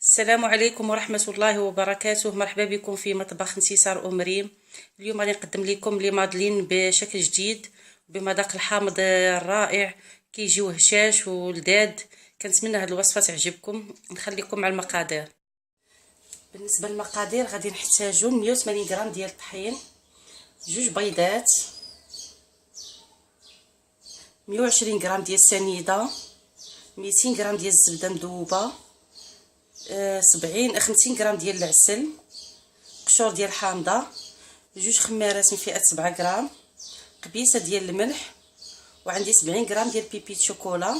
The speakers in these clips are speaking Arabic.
السلام عليكم ورحمة الله وبركاته. مرحبا بكم في مطبخ انتصار مريم. اليوم غادي نقدم لكم لي مادلين بشكل جديد بمذاق الحامض الرائع، كيجيو هشاش ولذاذ. كنتمنى هذه الوصفه تعجبكم. نخليكم مع المقادير. بالنسبه للمقادير غادي نحتاجو 180 غرام ديال الطحين، 2 بيضات، 120 غرام ديال السنيده، 200 غرام ديال الزبده مذوبه، 50 غرام ديال العسل، قشور ديال الحامضه، 2 خمارات من فئه 7 غرام، قبيصه ديال الملح، وعندي 70 غرام ديال بيبيت شوكولا،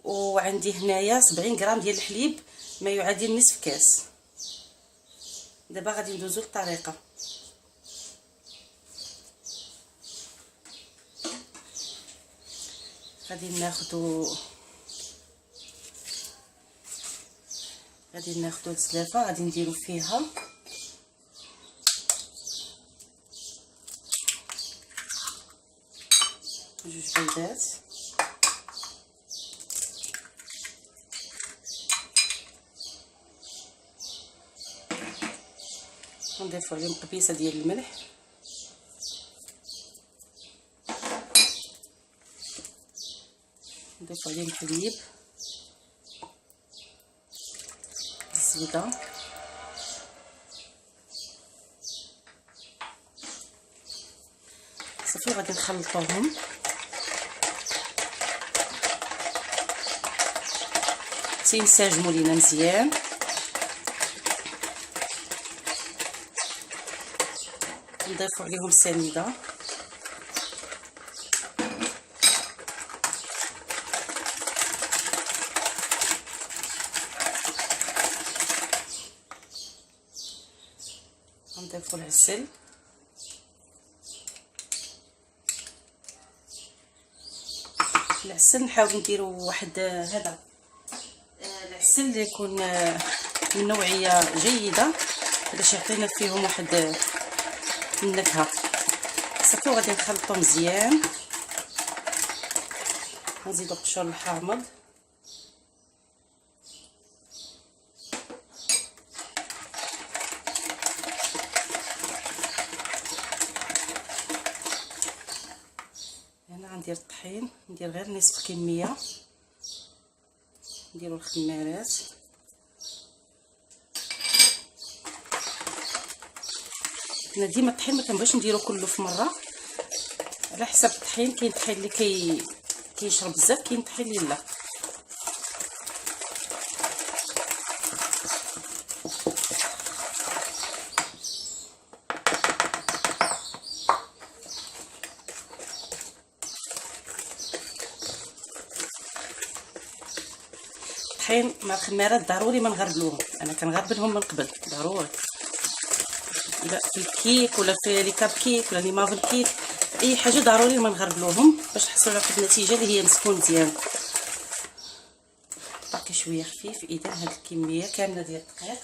وعندي هنايا 70 غرام ديال الحليب ما يعادل نصف كاس. دابا غادي ندوزو للطريقه. غادي ناخدو الزلافه، غادي نديرو فيها جوج بيضات، ونضيفو عليهم قبيصه ديال الملح، نضيفو عليهم الحليب، الزبده، صافي غادي نخلطوهم. تينسجموا لينا مزيان. نضيفوا عليهم السنيده، نضيفوا العسل، نحاول نديروا واحد هذا العسل اللي يكون من نوعيه جيده باش يعطينا فيهم واحد النكهه. صافي وغادي نخلطو مزيان. نزيدو قشور الحامض، هنا غندير الطحين، ندير غير نصف كميه، نديرو الخمارات، انا ديما الطحين ما كنبغيش نديرو كله في مره على حسب الطحين. كاين الطحين اللي كيشرب بزاف، كاين الطحين اللي لا. الطحين مع الخمارات ضروري ما نغربلوهم، انا كنغربلهم من قبل ضروري. لا في الكيك ولا في لي كاب كيك ولا لي مافل كيك، اي حاجه ضروري ما نغربلوهم باش نحصلوا على واحد النتيجه اللي هي مسكون مزيان. باقي شويه خفيف. اذا هاد الكميه كامله ديال الدقيق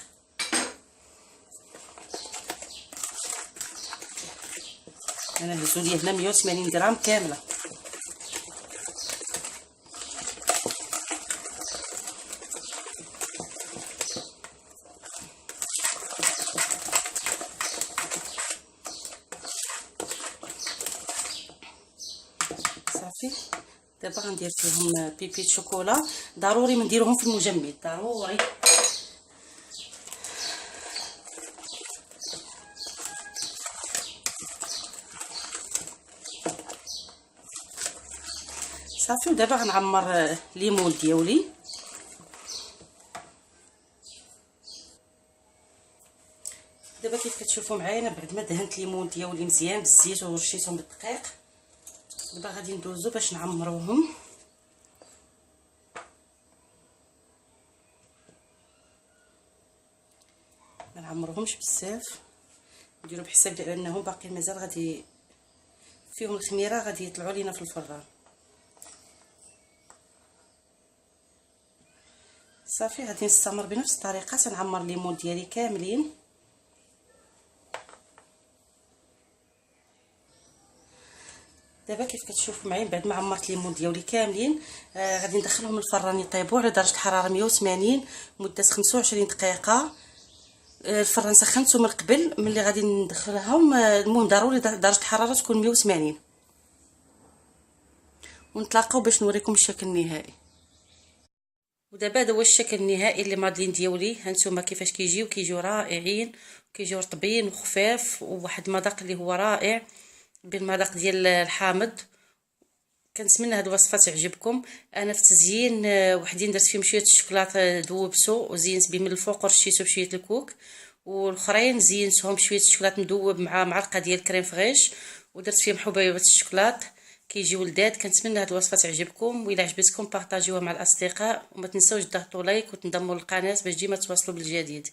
انا هزو لي هنا 180 غرام كامله. صافي دابا غندير فيهم بيبيت شوكولا، ضروري ما نديروهم في المجمد ضروري. صافي ودابا غنعمر ليمون ديالي. دابا كيف كتشوفوا معايا انا بعد ما دهنت ليمون ديالي مزيان بالزيت ورشيتهم بالدقيق، دابا غادي ندوزو باش نعمروهم. ما نعمروهمش بزاف، نديرو بحساب لانهم باقي مازال غادي فيهم الخميره غادي يطلعوا لينا في الفران. صافي غادي نستمر بنفس الطريقه، تنعمر الليمون ديالي كاملين. دابا كيف كتشوفوا معايا بعد ما عمرت ليمون ديالي كاملين، غادي ندخلهم للفران يطيبوا على درجه الحراره 180 مده 25 دقيقه. الفران سخنته من قبل ملي غادي ندخلهم. المهم ضروري درجه الحراره تكون 180. ونتلاقاو باش نوريكم الشكل النهائي. ودابا هذا هو الشكل النهائي اللي مادلين ديالي. هانتوما كيفاش كيجيو رائعين، كيجيو رطبين وخفاف، وواحد المذاق اللي هو رائع بالمذاق ديال الحامض. كنتمنى هاد الوصفه تعجبكم. انا في التزيين وحدين درت فيهم شويه الشوكولاته ذوبتو وزينت به من الفوق ورشيته بشويه الكوك، والاخرين زينتهم بشويه الشوكولاته مذوب مع معلقه ديال كريم فريش ودرت فيهم حبيبات الشوكولاط. كيجيو لذاذ. كنتمنى هاد الوصفه تعجبكم، واذا عجبتكم بارطاجيوها مع الاصدقاء، وما تنساوش تضغطوا لايك وتنضموا للقناه باش ديما تواصلوا بالجديد.